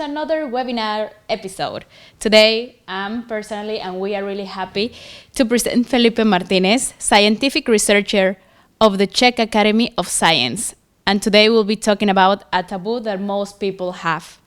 to another webinar episode. Today, I'm personally, and we are really happy to present Felipe Martinez, scientific researcher of the Czech Academy of Science. And today we'll be talking about a taboo that most people have.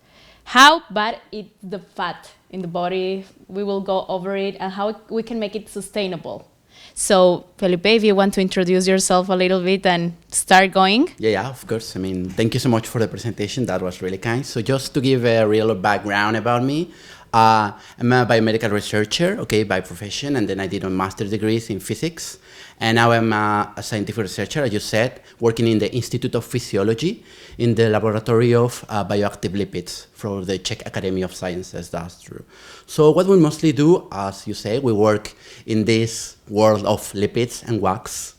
How bad is the fat in the body? We will go over it and how we can make it sustainable. So, Felipe, if you want to introduce yourself a little bit and start going. Yeah, of course. I mean, thank you so much for the presentation. That was really kind. So just to give a real background about me, I'm a biomedical researcher, by profession, and then I did a master's degrees in physics. And now I'm a scientific researcher, as you said, working in the Institute of Physiology in the laboratory of bioactive lipids for the Czech Academy of Sciences. That's true. So what we mostly do, as you say, we work in this world of lipids and wax,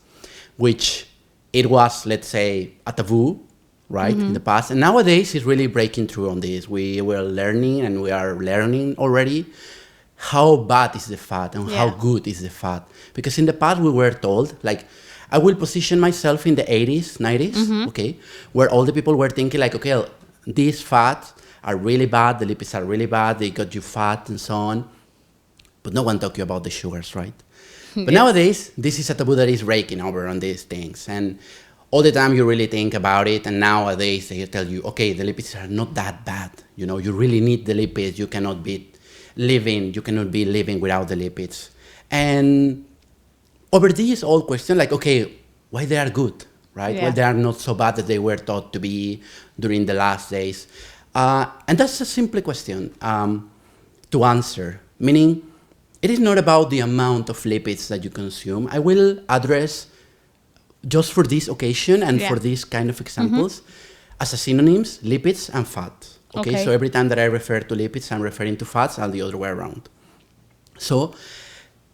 which it was, let's say, a taboo, right, in the past. And nowadays, it's really breaking through on this. We were learning, and we are learning already, how bad is the fat and how good is the fat. Because in the past, we were told, like, I will position myself in the 80s, 90s, where all the people were thinking, like, okay, these fats are really bad, the lipids are really bad, they got you fat and so on. But no one talking about the sugars, right? But nowadays, this is a taboo that is breaking over on these things. And all the time you really think about it. And nowadays they tell you, okay, the lipids are not that bad. You know, you really need the lipids. You cannot be living without the lipids. And over this old question, like, okay, why they are good, right? Why they are not so bad that they were thought to be during the last days. And that's a simple question to answer, meaning it is not about the amount of lipids that you consume. I will address, just for this occasion and for these kind of examples, as a synonyms, lipids and fat. Okay, so every time that I refer to lipids, I'm referring to fats and the other way around. So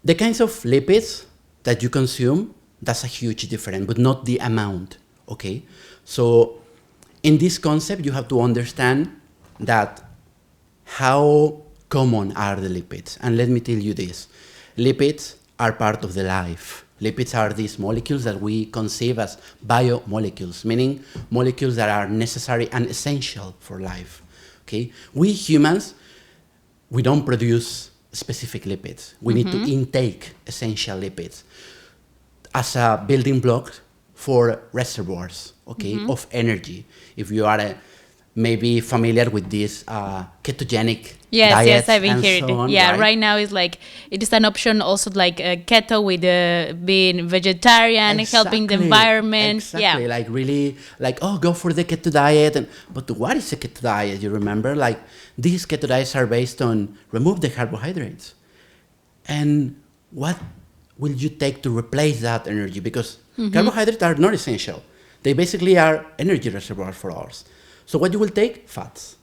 the kinds of lipids that you consume, that's a huge difference, but not the amount, okay? So in this concept, you have to understand that how common are the lipids. And let me tell you this, lipids are part of the life. Lipids are these molecules that we conceive as biomolecules, meaning molecules that are necessary and essential for life. Okay? We humans, we don't produce specific lipids. We need to intake essential lipids as a building block for reservoirs, of energy. If you are maybe familiar with this ketogenic diets. Yes, I've been hearing so it. Yeah, right now it's like, it is an option also, like keto with being vegetarian, helping the environment. Exactly, like really, like, oh, go for the keto diet. But what is a keto diet? You remember? Like, these keto diets are based on remove the carbohydrates. And what will you take to replace that energy? Because carbohydrates are not essential. They basically are energy reservoirs for ours. So what you will take? Fats.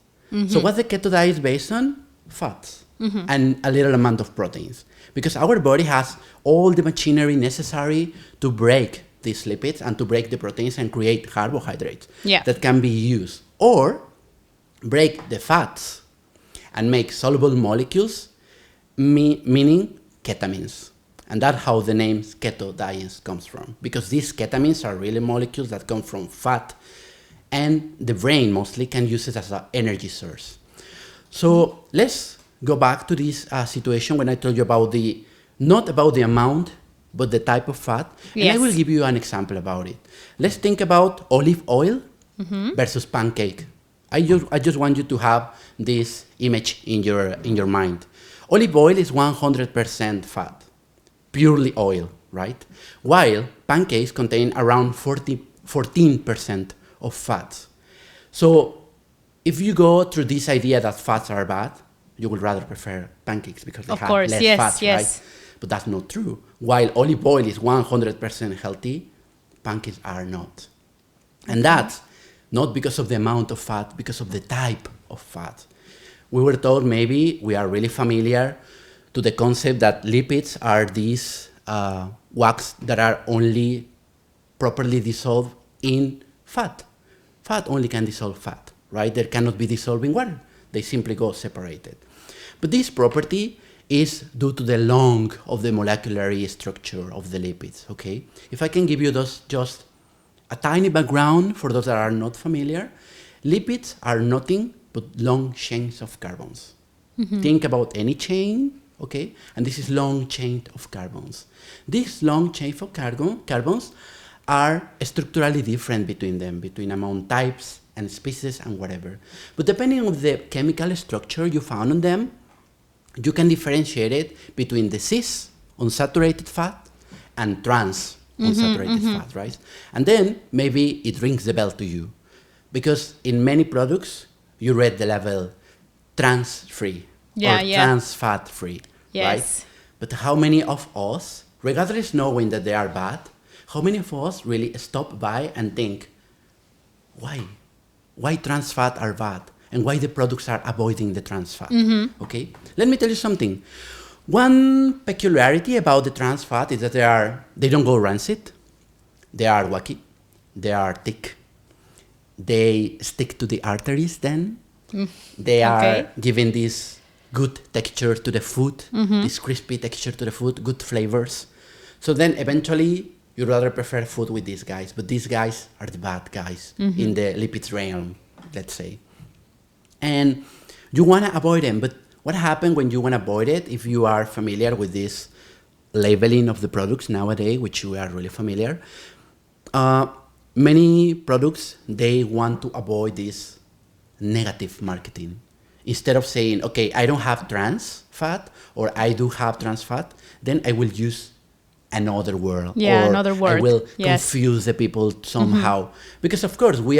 So what the keto diet is based on? Fats and a little amount of proteins. Because our body has all the machinery necessary to break these lipids and to break the proteins and create carbohydrates that can be used. Or break the fats and make soluble molecules, meaning ketamines. And that's how the name keto diet comes from. Because these ketamines are really molecules that come from fat, and the brain mostly can use it as an energy source. So let's go back to this situation when I told you about not about the amount, but the type of fat. And I will give you an example about it. Let's think about olive oil versus pancake. I just want you to have this image in your mind. Olive oil is 100% fat, purely oil, right? While pancakes contain around 14% of fats. So if you go through this idea that fats are bad, you would rather prefer pancakes because they have less fats, right? But that's not true. While olive oil is 100% healthy, pancakes are not. And that's not because of the amount of fat, because of the type of fat. We were told, maybe we are really familiar to the concept that lipids are these wax that are only properly dissolved in fat. Fat only can dissolve fat, right? They cannot be dissolved in water. They simply go separated. But this property is due to the length of the molecular structure of the lipids, okay? If I can give you just a tiny background for those that are not familiar, lipids are nothing but but long chains of carbons. Think about any chain, okay? And this is long chain of carbons. These long chain of carbons are structurally different between them, between among types and species and whatever. But depending on the chemical structure you found on them, you can differentiate it between the cis, unsaturated fat, and trans, unsaturated fat, right? And then maybe it rings the bell to you. Because in many products, you read the label trans-free or trans fat-free, right? But how many of us, regardless knowing that they are bad, how many of us really stop by and think, why? Why trans fat are bad? And why the products are avoiding the trans fat, okay? Let me tell you something. One peculiarity about the trans fat is that they don't go rancid, they are wacky, they are thick, they stick to the arteries then, they are giving this good texture to the food, this crispy texture to the food, good flavors. So then eventually you rather prefer food with these guys, but these guys are the bad guys in the lipids realm, let's say. And you want to avoid them, but what happens when you want to avoid it, if you are familiar with this labeling of the products nowadays, which you are really familiar, many products, they want to avoid this negative marketing. Instead of saying, okay, I don't have trans fat, or I do have trans fat, then I will use another word. Yeah, or another word. I will confuse the people somehow. Because of course, we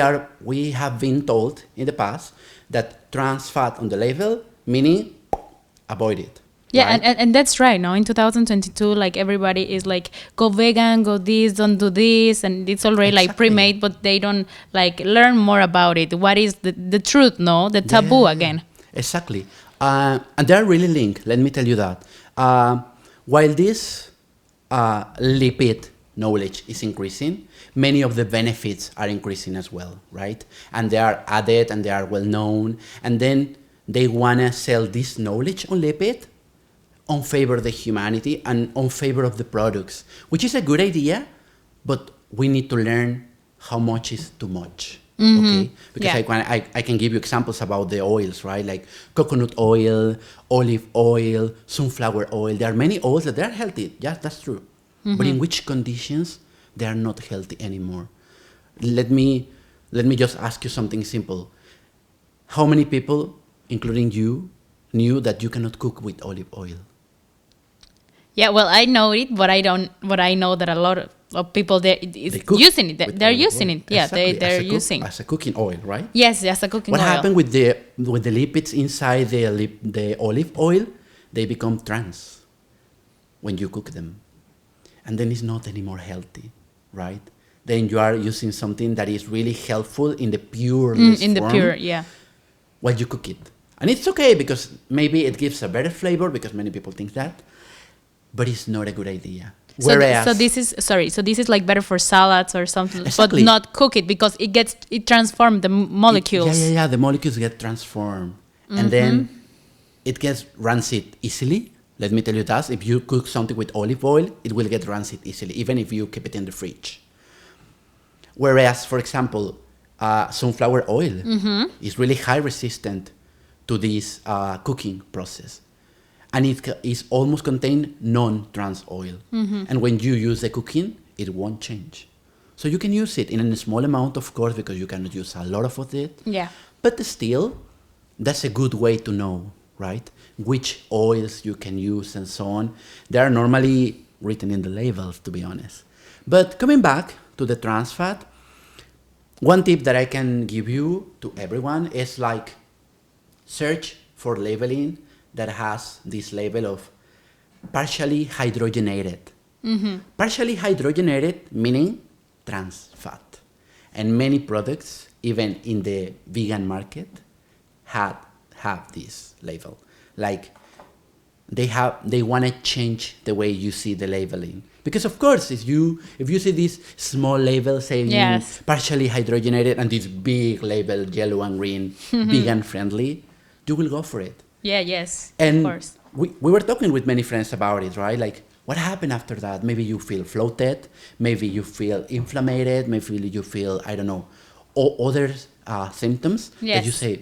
have been told in the past that trans fat on the label, meaning avoid it. Yeah, right? and that's right. Now in 2022, like everybody is like, go vegan, go this, don't do this, and it's already like pre-made, but they don't like learn more about it. What is the truth? No, the taboo again. Exactly, and they're really linked. Let me tell you that. While this lipid knowledge is increasing, many of the benefits are increasing as well, right? And they are added and they are well known, and then they wanna sell this knowledge on lipid on favor of the humanity and on favor of the products, which is a good idea, but we need to learn how much is too much, okay? Because I can give you examples about the oils, right? Like coconut oil, olive oil, sunflower oil. There are many oils that they're healthy, yeah, that's true. But in which conditions they are not healthy anymore? Let me just ask you something simple. How many people, including you, knew that you cannot cook with olive oil? Yeah, well, I know it, but I don't. But I know that a lot of people they're using it. They're using it. Yeah, exactly. they're using as a cooking oil, right? Yes, as a cooking oil. What happened with the lipids inside the olive oil? They become trans when you cook them, and then it's not anymore healthy, right? Then you are using something that is really helpful in the pure yeah. while you cook it, and it's okay because maybe it gives a better flavor because many people think that. But it's not a good idea. So this is like better for salads or something, exactly. But not cook it because it transforms the molecules. Yeah. The molecules get transformed, and then it gets rancid easily. Let me tell you that if you cook something with olive oil, it will get rancid easily, even if you keep it in the fridge. Whereas, for example, sunflower oil is really high resistant to this cooking process. And it is almost contain non-trans oil. And when you use the cooking, it won't change. So you can use it in a small amount, of course, because you cannot use a lot of it. Yeah. But still, that's a good way to know, right? Which oils you can use and so on. They are normally written in the labels, to be honest. But coming back to the trans fat, one tip that I can give you to everyone is like search for labeling that has this label of partially hydrogenated. Partially hydrogenated meaning trans fat. And many products, even in the vegan market, have this label. Like they want to change the way you see the labeling. Because of course, if you see this small label saying partially hydrogenated and this big label, yellow and green, vegan friendly, you will go for it. Yeah, yes, and of course. We were talking with many friends about it, right? Like, what happened after that? Maybe you feel bloated, maybe you feel inflamed, maybe you feel, I don't know, other symptoms that you say,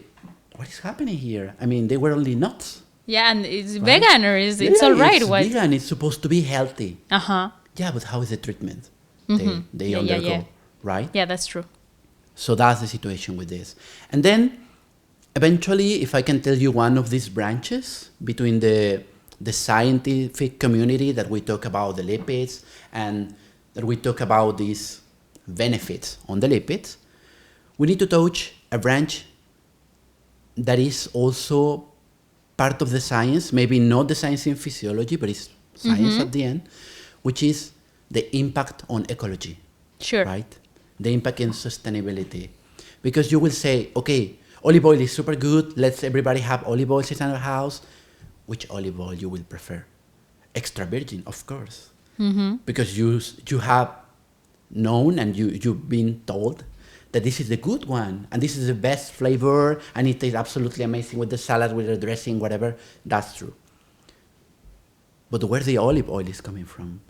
what is happening here? I mean, they were only nuts. Yeah, and it's Right? vegan or it's Yeah, all right. it's What? vegan. It's supposed to be healthy. Uh-huh. Yeah, but how is the treatment they Yeah, undergo, right? Yeah, that's true. So that's the situation with this. And then eventually, if I can tell you one of these branches between the scientific community that we talk about the lipids and that we talk about these benefits on the lipids, we need to touch a branch that is also part of the science, maybe not the science in physiology, but it's science at the end, which is the impact on ecology. Sure. Right? The impact in sustainability. Because you will say, okay, olive oil is super good, let's everybody have olive oil in our house. Which olive oil you will prefer? Extra virgin, of course. Because you have known and you've been told that this is the good one and this is the best flavor and it tastes absolutely amazing with the salad, with the dressing, whatever. That's true. But where the olive oil is coming from,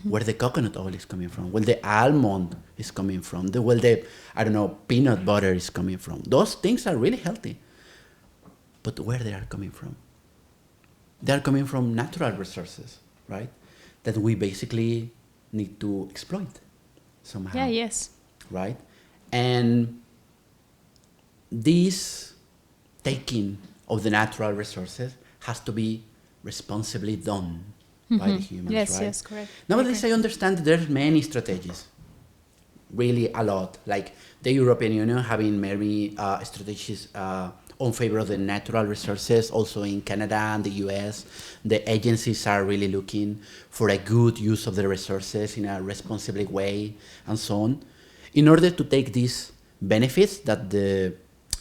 where the coconut oil is coming from, where the almond is coming from, where the, I don't know, peanut butter is coming from. Those things are really healthy. But where they are coming from? They are coming from natural resources, right? That we basically need to exploit somehow. Yeah, yes. Right? And this taking of the natural resources has to be responsibly done by the humans, Yes, right? yes, correct. Nowadays, I understand that there's many strategies, really a lot. Like the European Union having many strategies on favor of the natural resources. Also in Canada and the US, the agencies are really looking for a good use of the resources in a responsible way and so on, in order to take these benefits that the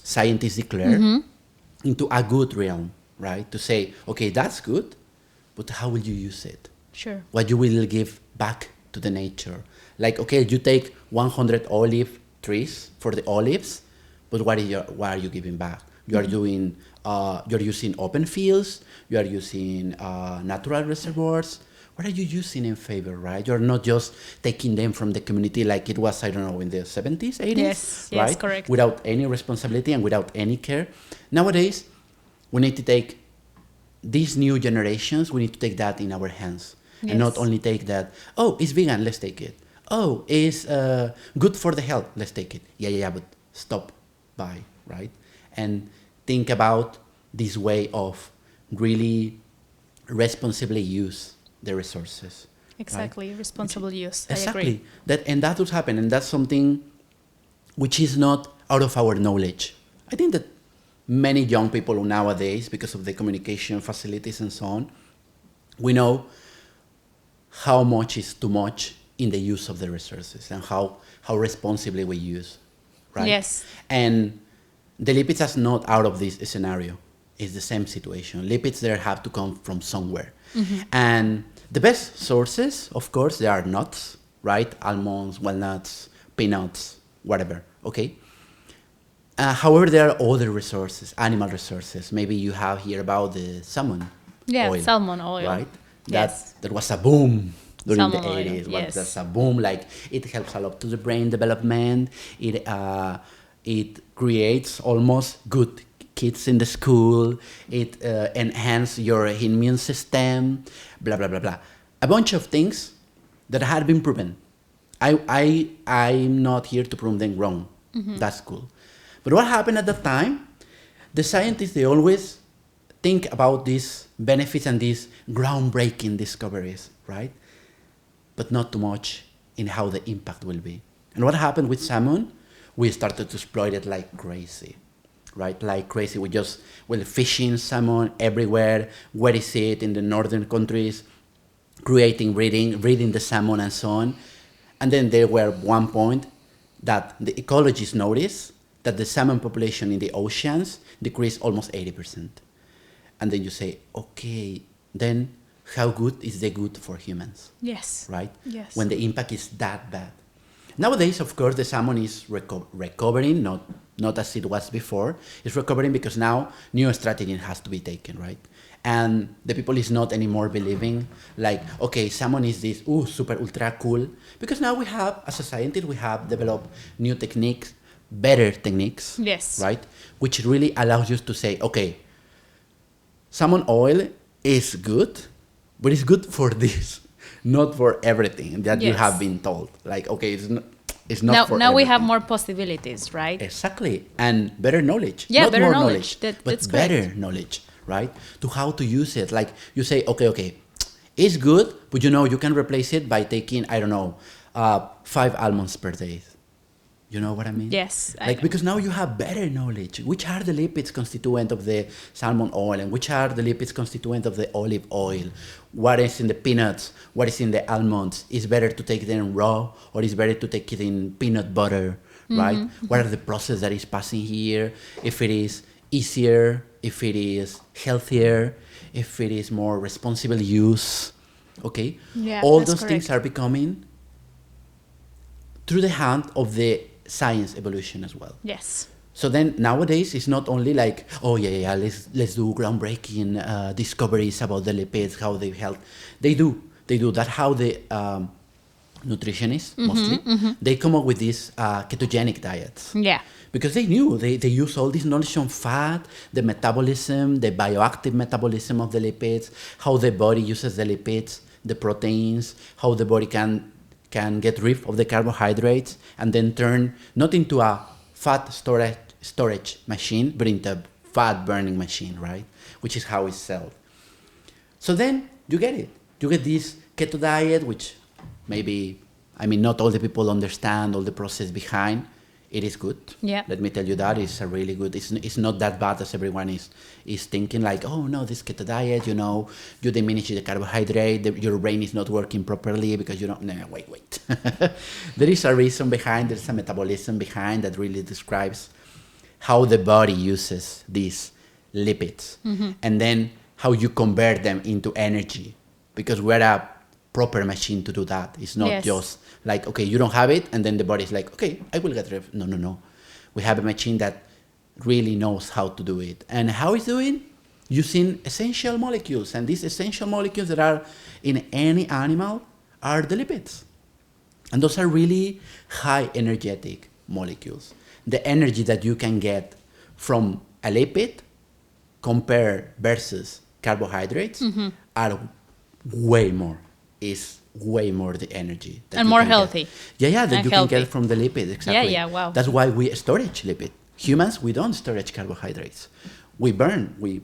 scientists declare into a good realm, right? To say, okay, that's good, but how will you use it? Sure. What you will give back to the nature. Like, okay, you take 100 olive trees for the olives, but what are you giving back? You are doing, you're using open fields, you are using natural reservoirs. What are you using in favor, right? You're not just taking them from the community like it was, I don't know, in the 70s, 80s, Yes, right? yes, correct. Without any responsibility and without any care. Nowadays, we need to take these new generations, we need to take that in our hands. Yes. And not only take that, oh, it's vegan, let's take it. Oh, it's good for the health, let's take it. Yeah, but stop by, right? And think about this way of really responsibly use the resources. Exactly. Right? Responsible use. I Exactly. agree. And that would happen, and that's something which is not out of our knowledge. I think that many young people nowadays, because of the communication facilities and so on, we know how much is too much in the use of the resources and how responsibly we use, right? Yes. And the lipids are not out of this scenario. It's the same situation. Lipids there have to come from somewhere. And the best sources, of course, they are nuts, right? Almonds, walnuts, peanuts, whatever, okay? However, there are other resources, animal resources. Maybe you have here about the salmon oil. Salmon oil. Right? Yes. That was a boom during Salmon the oil, 80s. yes. That's a boom. Like, it helps a lot to the brain development. It creates almost good kids in the school. It enhances your immune system, blah, blah, blah, blah. A bunch of things that had been proven. I'm not here to prove them wrong. That's cool. But what happened at that time, the scientists, they always think about these benefits and these groundbreaking discoveries, right? But not too much in how the impact will be. And what happened with salmon? We started to exploit it like crazy, right? Like crazy. We're fishing salmon everywhere. Where is it? In the northern countries, breeding the salmon and so on. And then there were one point that the ecologists noticed that the salmon population in the oceans decreased almost 80%. And then you say, okay, then how good is the good for humans? Yes. Right? Yes. When the impact is that bad. Nowadays, of course, the salmon is recovering, not as it was before. It's recovering because now new strategy has to be taken, right? And the people is not anymore believing like, okay, salmon is this, super ultra cool. Because now we have, as a scientist, we have developed new techniques better techniques, Yes. right? Which really allows you to say, okay, salmon oil is good, but it's good for this, not for everything that you Yes. have been told. Like, okay, it's not for Now we have everything. more possibilities, right? Exactly, and better knowledge. Yeah, Not better more knowledge. but That's better correct. knowledge, right? To how to use it. Like you say, okay, it's good, but you can replace it by taking, I don't know, 5 almonds per day. You know what I mean? Yes, I Like, know. because now you have better knowledge. Which are the lipids constituent of the salmon oil, and which are the lipids constituent of the olive oil? What is in the peanuts? What is in the almonds? Is better to take them raw, or is better to take it in peanut butter, right? What are the process that is passing here? If it is easier, if it is healthier, if it is more responsible use, okay? Yeah, All that's those things correct. are becoming through the hand of the science evolution as well. Yes. So then nowadays it's not only like, oh yeah, let's do groundbreaking discoveries about the lipids, how they help. They do. That's how the nutritionists mostly they come up with these ketogenic diets. Yeah. Because they knew they use all this knowledge on fat, the metabolism, the bioactive metabolism of the lipids, how the body uses the lipids, the proteins, how the body can get rid of the carbohydrates and then turn not into a fat storage machine, but into a fat burning machine, right? Which is how it's sold. So then you get it. You get this keto diet, which maybe, not all the people understand all the process behind. It is good. Yeah. Let me tell you that it's a really good. It's not that bad as everyone is thinking. Like, oh no, this keto diet, you diminish the carbohydrate. Your brain is not working properly because you don't. No, wait. There is a reason behind. There's a metabolism behind that really describes how the body uses these lipids, and then how you convert them into energy, because we're a proper machine to do that. It's not Yes. just like, okay, you don't have it, and then the body's like, okay, I will get rid of it. No. We have a machine that really knows how to do it. And how it's doing? Using essential molecules. And these essential molecules that are in any animal are the lipids. And those are really high energetic molecules. The energy that you can get from a lipid compared versus carbohydrates are way more. Is way more the energy that And you more can get. healthy. Yeah, that And you healthy. can get from the lipid, exactly. Yeah, wow. That's why we storage lipid. Humans, we don't storage carbohydrates. We burn. We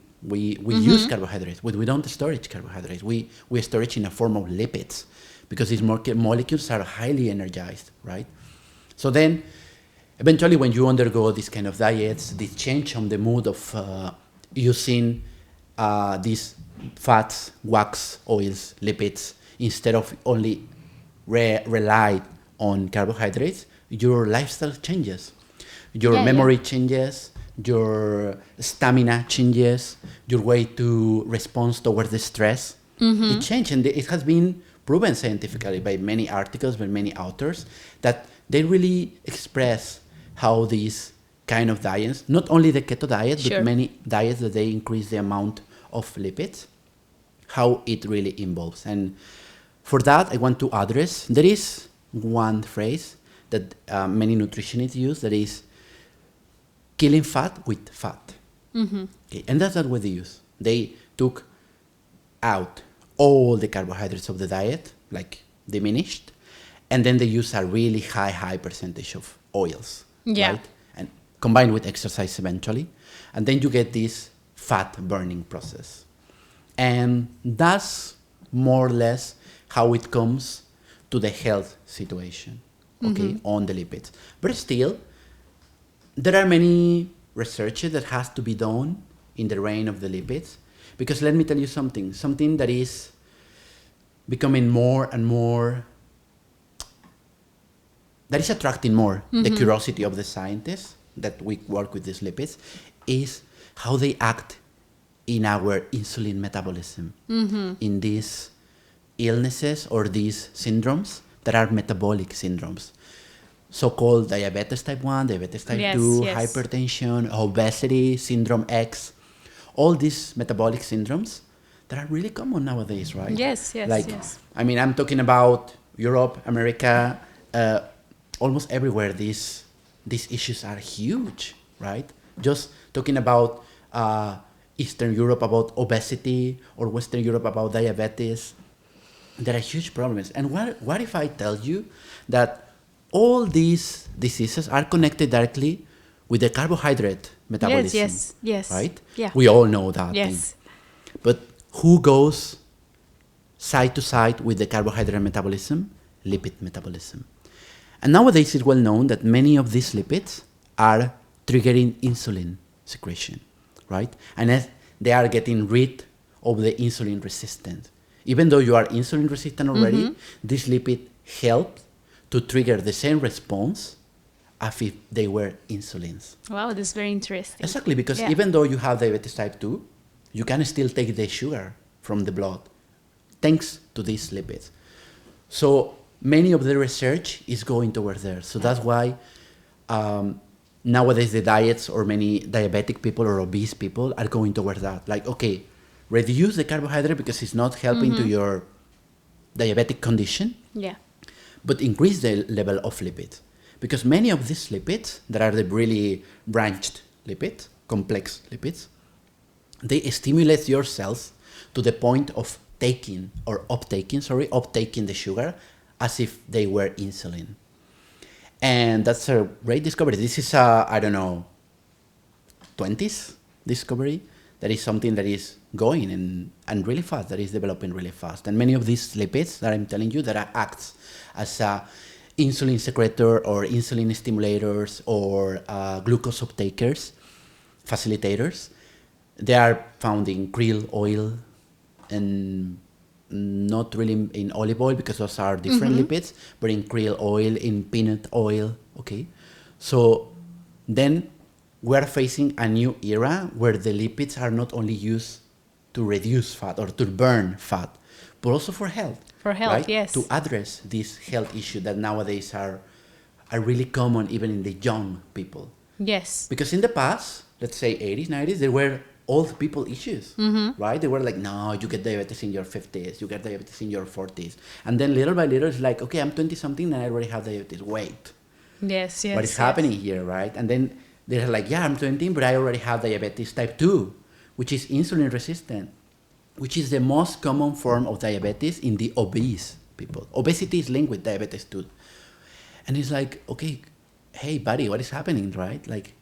use carbohydrates, but we don't storage carbohydrates. We storage in a form of lipids because these molecules are highly energized, right? So then, eventually, when you undergo these kind of diets, this change on the mood of using these fats, wax, oils, lipids, instead of only rely on carbohydrates, your lifestyle changes. Your memory changes, your stamina changes, your way to respond towards the stress. It changes, and it has been proven scientifically by many articles, by many authors, that they really express how these kind of diets, not only the keto diet, Sure. but many diets that they increase the amount of lipids, how it really involves. And for that, I want to address, there is one phrase that many nutritionists use, that is killing fat with fat. Okay, and that's not what they use. They took out all the carbohydrates of the diet, like diminished, and then they use a really high percentage of oils, Yeah. right? And combined with exercise eventually, and then you get this fat burning process. And that's more or less how it comes to the health situation, okay, on the lipids. But still, there are many researches that has to be done in the range of the lipids, because let me tell you something that is becoming more and more, that is attracting more the curiosity of the scientists that we work with these lipids, is how they act in our insulin metabolism, in these illnesses or these syndromes that are metabolic syndromes. So-called diabetes type 1, diabetes type 2, Yes. hypertension, obesity, syndrome X, all these metabolic syndromes that are really common nowadays, right? Yes. I'm talking about Europe, America, almost everywhere these these issues are huge, right? Just talking about Eastern Europe about obesity or Western Europe about diabetes, there are huge problems. And what if I tell you that all these diseases are connected directly with the carbohydrate metabolism? Yes. Right? Yeah. We all know that. Yes. Thing. But who goes side to side with the carbohydrate metabolism? Lipid metabolism. And nowadays it's well known that many of these lipids are triggering insulin secretion, right? And as they are getting rid of the insulin resistance. Even though you are insulin resistant already, this lipid helps to trigger the same response as if they were insulins. Wow, this is very interesting. Exactly, because even though you have diabetes type 2, you can still take the sugar from the blood thanks to these lipids. So many of the research is going towards there. So that's why nowadays the diets or many diabetic people or obese people are going towards that. Like, okay, reduce the carbohydrate because it's not helping to your diabetic condition. Yeah. But increase the level of lipids. Because many of these lipids, that are the really branched lipids, complex lipids, they stimulate your cells to the point of uptaking the sugar as if they were insulin. And that's a great discovery. This is a, 20s discovery. That is something that is going and really fast, that is developing really fast. And many of these lipids that I'm telling you that acts as a insulin secretor or insulin stimulators or glucose uptakers, facilitators, they are found in krill oil and not really in olive oil because those are different lipids, but in krill oil, in peanut oil, okay? So then we're facing a new era where the lipids are not only used to reduce fat or to burn fat, but also for health. For health, right? yes. To address this health issue that nowadays are really common even in the young people. Yes. Because in the past, let's say 80s, 90s, there were old people issues, right? They were like, no, you get diabetes in your 50s, you get diabetes in your 40s. And then little by little, it's like, okay, I'm 20-something and I already have diabetes. Wait. Yes. What is happening here, right? And then they're like, yeah, I'm 20, but I already have diabetes type 2, which is insulin resistant, which is the most common form of diabetes in the obese people. Obesity is linked with diabetes too. And it's like, okay, hey, buddy, what is happening, right? Like,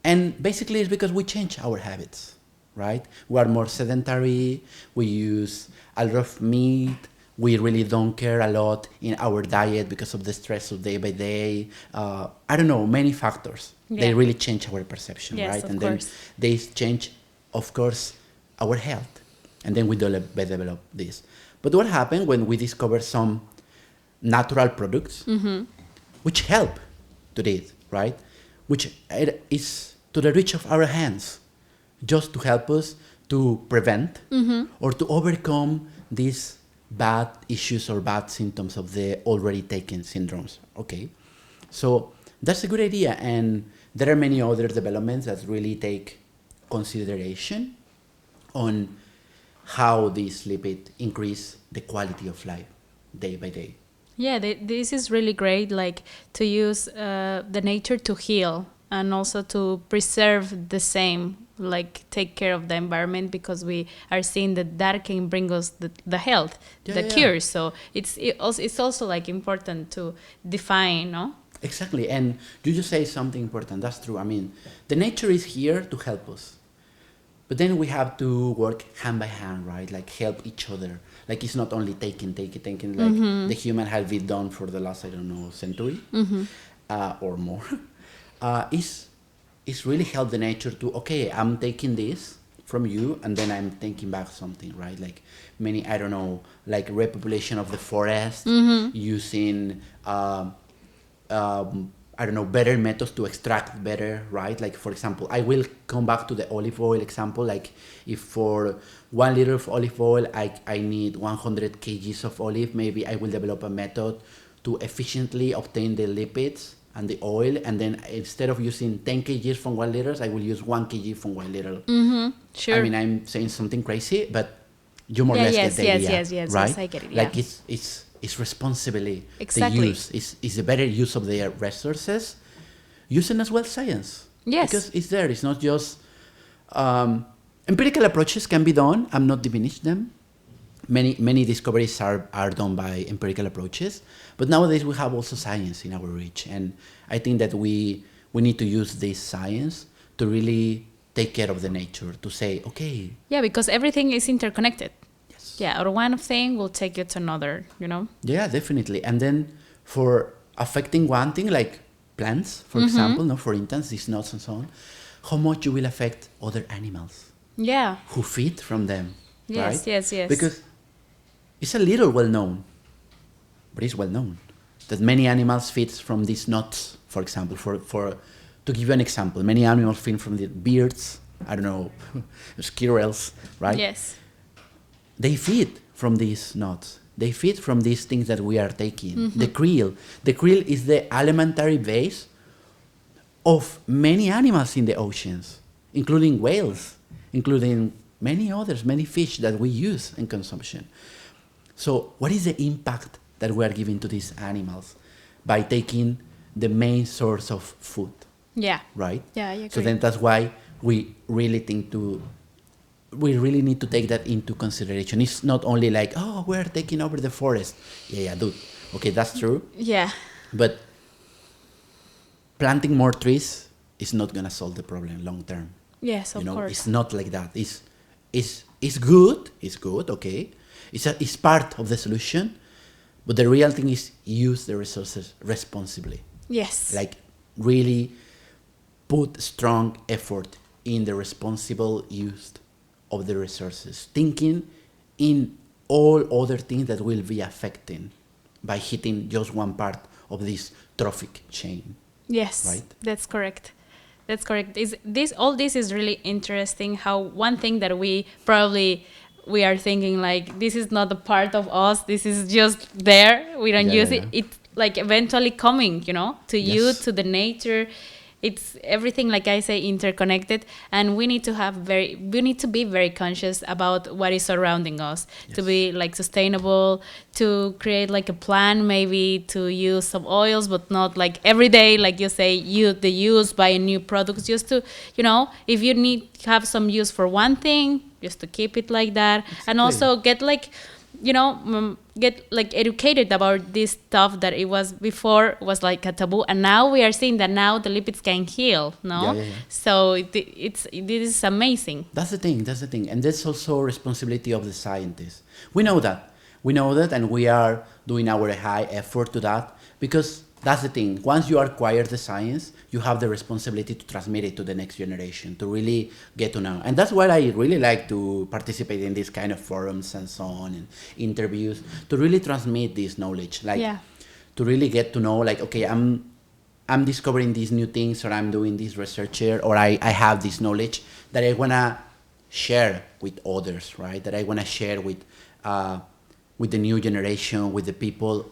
and basically it's because we change our habits, right? We are more sedentary, we use a lot of meat, we really don't care a lot in our diet because of the stress of day by day. Many factors. Yeah. They really change our perception, yes, right? Of and course. Then they change, of course, our health. And then we develop this. But what happened when we discover some natural products which help to this, right? Which is to the reach of our hands, just to help us to prevent or to overcome these bad issues or bad symptoms of the already taken syndromes. Okay, so that's a good idea, and there are many other developments that really take consideration on how these lipids increase the quality of life day by day. Yeah, this is really great, like to use the nature to heal and also to preserve the same, like take care of the environment, because we are seeing that can bring us the health, cure. So it's also like important to define, no? Exactly, and you just say something important. That's true. I mean, the nature is here to help us, but then we have to work hand by hand, right? Like help each other. Like it's not only taking. Like the human has been done for the last century or more. It's really help the nature to, okay, I'm taking this from you and then I'm taking back something, right? Like many, like repopulation of the forest, using, better methods to extract better, right? Like for example, I will come back to the olive oil example. Like if for 1 liter of olive oil, I need 100 kgs of olive, maybe I will develop a method to efficiently obtain the lipids and the oil, and then instead of using 10 kgs from 1 liter, I will use 1 kg from 1 liter. Sure. I mean, I'm saying something crazy, but you more or less get the idea, right? Yes, I get it. Like it's responsibly exactly. the use, it's a better use of their resources, using as well science. Yes. Because it's there. It's not just empirical approaches can be done. I'm not diminishing them. Many discoveries are done by empirical approaches, but nowadays we have also science in our reach, and I think that we need to use this science to really take care of the nature, to say, okay. Yeah, because everything is interconnected. Yes. Yeah, or one thing will take you to another, you know? Yeah, definitely. And then for affecting one thing, like plants, for example, no, for instance, these nuts and so on, how much you will affect other animals Yeah. who feed from them, Yes, right? yes, yes. Because it's a little well known, but it's well known that many animals feed from these nuts, for example. To give you an example, many animals feed from the birds, I don't know, squirrels, right? Yes. They feed from these nuts. They feed from these things that we are taking. The krill is the elementary base of many animals in the oceans, including whales, including many others, many fish that we use in consumption. So what is the impact that we are giving to these animals by taking the main source of food, Yeah. right? Yeah, I agree. So then that's why we really need to take that into consideration. It's not only like, oh, we're taking over the forest. Yeah, dude. Okay, that's true. Yeah. But planting more trees is not going to solve the problem long term. Yes, of course. It's not like that. It's good. It's good, okay. It's part of the solution. But the real thing is use the resources responsibly. Yes. Like really put strong effort in the responsible use of the resources, thinking in all other things that will be affecting by hitting just one part of this trophic chain. Yes, Right? that's correct. That's correct. All this is really interesting. How one thing that we are thinking like this is not a part of us. This is just there. We don't use it. It's like eventually coming, to you, Yes. to the nature. It's everything, like I say, interconnected, and we need to be very conscious about what is surrounding us, to be like sustainable, to create like a plan, maybe to use some oils, but not like every day, like you say, buy new products, just to, if you need to have some use for one thing, just to keep it like that. Exactly. And also get like, get like educated about this stuff that it was before was like a taboo, and now we are seeing that now the lipids can heal, no? Yeah. So this is amazing. That's the thing. And that's also responsibility of the scientists. We know that, and we are doing our high effort to that, because that's the thing. Once you acquire the science, you have the responsibility to transmit it to the next generation, to really get to know. And that's why I really like to participate in these kind of forums and so on, and interviews, to really transmit this knowledge, to really get to know, like, okay, I'm discovering these new things, or I'm doing this research here, or I have this knowledge that I want to share with others, right? That I want to share with the new generation, with the people,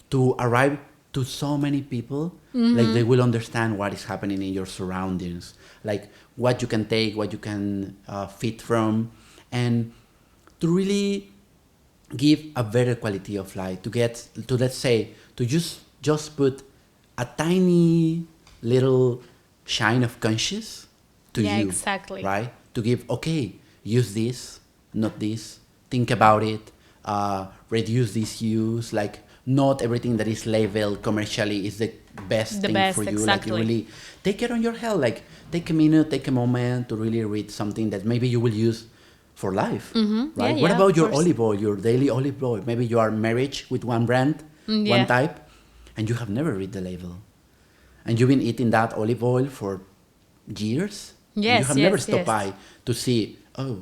to arrive to so many people, like they will understand what is happening in your surroundings, like what you can take, what you can feed from, and to really give a better quality of life, to get to, let's say, to just put a tiny little shine of conscience to you. Exactly. Right? To give, okay, use this, not this, think about it, reduce this use, like not everything that is labeled commercially is the best thing for you. Exactly. Like you really take care on your health, like take a minute, take a moment to really read something that maybe you will use for life, right? What about your olive oil, your daily olive oil? Maybe you are married with one brand, one type, and you have never read the label. And you've been eating that olive oil for years. Yes, and you have never stopped by to see, oh,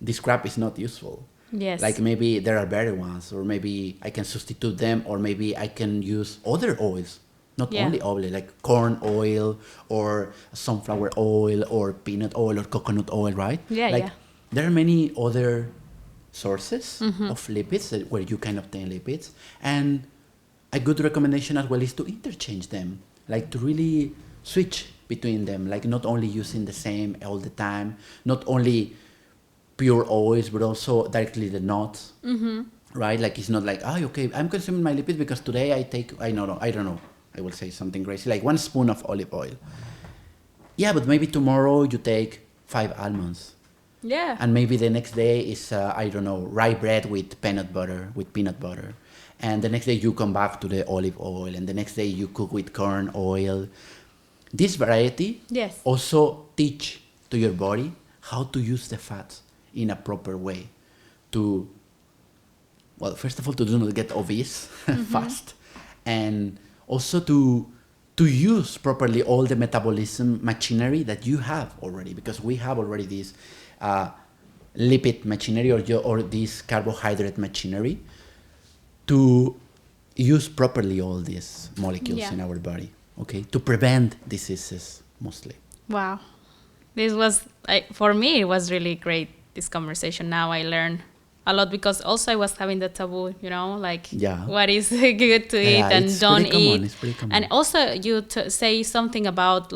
this crap is not useful. Yes. Like maybe there are better ones, or maybe I can substitute them, or maybe I can use other oils, not only olive, like corn oil or sunflower oil or peanut oil or coconut oil, right? There are many other sources of lipids where you can obtain lipids, and a good recommendation as well is to interchange them, like to really switch between them, like not only using the same all the time, not only pure oils, but also directly the nuts, right? Like it's not like, okay, I'm consuming my lipids because today I don't know, I will say something crazy, like 1 spoon of olive oil. Yeah, but maybe tomorrow you take 5 almonds. Yeah. And maybe the next day is, I don't know, rye bread with peanut butter. And the next day you come back to the olive oil. And the next day you cook with corn oil. This variety Yes. also teach to your body how to use the fats in a proper way to, well, first of all, to do not get obese fast, and also to use properly all the metabolism machinery that you have already, because we have already this lipid machinery or this carbohydrate machinery to use properly all these molecules in our body, okay, to prevent diseases mostly. Wow. This was, for me, it was really great, this conversation. Now I learned a lot, because also I was having the taboo, like what is good to eat and don't eat. It's pretty common. And also you say something about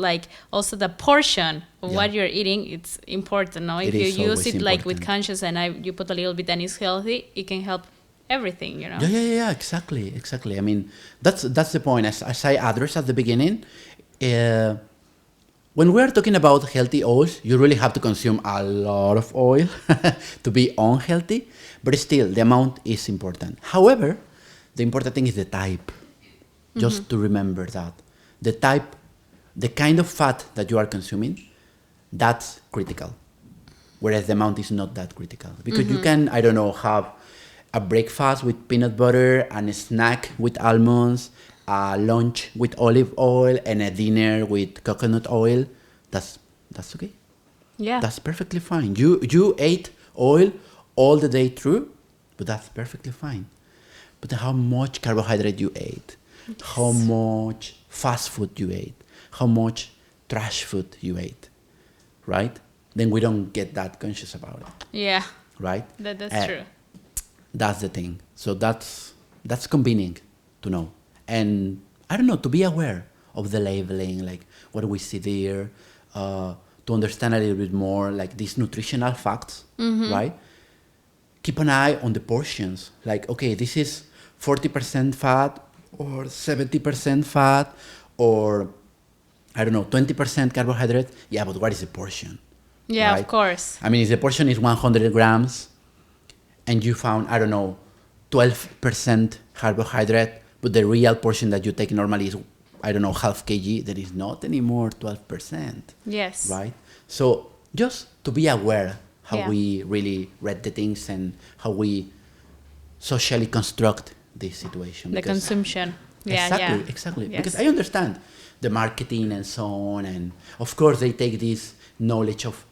also the portion of what you're eating. It's important, no? If you use it with conscious and you put a little bit and it's healthy, it can help everything, Yeah, exactly. I mean, that's the point. As I addressed at the beginning, when we're talking about healthy oils, you really have to consume a lot of oil to be unhealthy, but still, the amount is important. However, the important thing is the type. Just to remember that. The type, the kind of fat that you are consuming, that's critical. Whereas the amount is not that critical. Because you can, I don't know, have a breakfast with peanut butter and a snack with almonds, a lunch with olive oil, and a dinner with coconut oil. That's okay. Yeah. That's perfectly fine. You ate oil all the day through, but that's perfectly fine. But how much carbohydrate you ate, how much fast food you ate, how much trash food you ate, right? Then we don't get that conscious about it. Yeah. Right? That's true. That's the thing. So that's convenient to know. And I don't know, to be aware of the labeling, like what we see there, to understand a little bit more, like these nutritional facts, right? Keep an eye on the portions. Like, okay, this is 40% fat or 70% fat or, I don't know, 20% carbohydrate. Yeah, but what is the portion? Yeah, right? Of course. I mean, if the portion is 100 grams and you found, I don't know, 12% carbohydrate, but the real portion that you take normally is, I don't know, half kg, there is not anymore 12%. Yes. Right? So just to be aware how we really read the things and how we socially construct this situation. The consumption. Exactly. Yes. Because I understand the marketing and so on. And of course, they take this knowledge of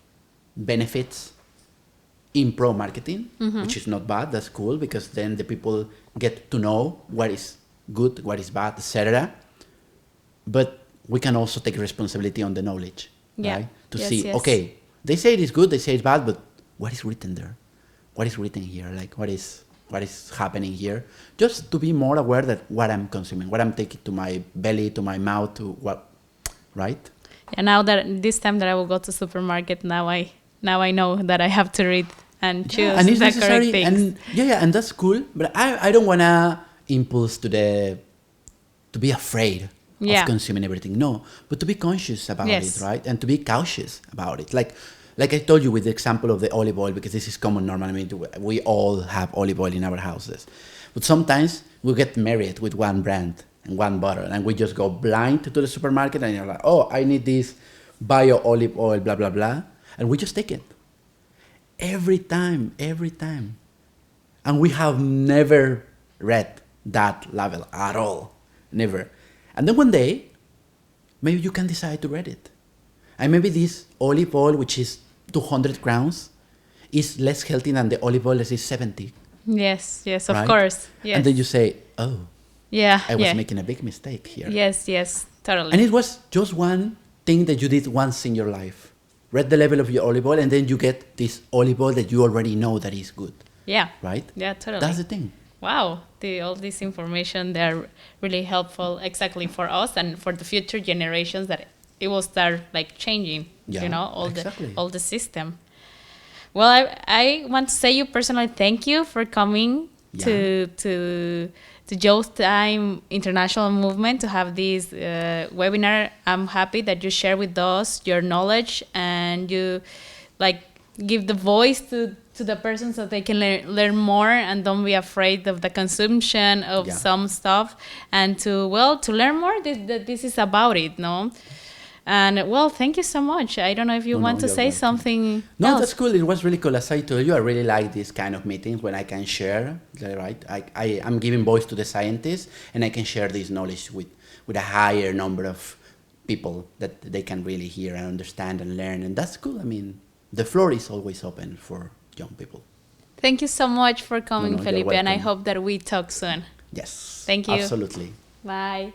benefits in pro marketing, which is not bad. That's cool, because then the people get to know what is good, what is bad, etc. But we can also take responsibility on the knowledge, right? To see, okay, they say it is good, they say it's bad, but what is written there? What is written here? Like, what is happening here? Just to be more aware that what I'm consuming, what I'm taking to my belly, to my mouth, to what, right? And now that this time that I will go to supermarket, now I know that I have to read and choose and it's the necessary, correct things. And that's cool. But I don't wanna impulse to be afraid of consuming everything. No, but to be conscious about it, right? And to be cautious about it. Like I told you with the example of the olive oil, because this is common normally. I mean, we all have olive oil in our houses. But sometimes we get married with one brand and one bottle, and we just go blind to the supermarket, and you're like, oh, I need this bio olive oil, blah, blah, blah. And we just take it. Every time. And we have never read that label at all. Never. And then one day, maybe you can decide to read it. And maybe this olive oil, which is 200 grams, is less healthy than the olive oil that is 70. Yes, of right? course. Yes. And then you say, oh, I was making a big mistake here. Yes, totally. And it was just one thing that you did once in your life. Read the label of your olive oil, and then you get this olive oil that you already know that is good. Yeah. Right? Yeah, totally. That's the thing. Wow. All this information, they're really helpful exactly for us and for the future generations, that it will start changing, all the system. Well, I want to say you personally thank you for coming to to Youth Time International Movement to have this webinar. I'm happy that you share with us your knowledge and you like give the voice to the person so they can learn more and don't be afraid of the consumption of some stuff and to learn more that this is about it, no? And well, thank you so much. I don't know if you want to say something else. That's cool. It was really cool. As I told you, I really like these kind of meetings when I can share, right? I'm giving voice to the scientists and I can share this knowledge with a higher number of people that they can really hear and understand and learn. And that's cool. I mean, the floor is always open for young people. Thank you so much for coming, Felipe, and I hope that we talk soon. Yes. Thank you. Absolutely. Bye.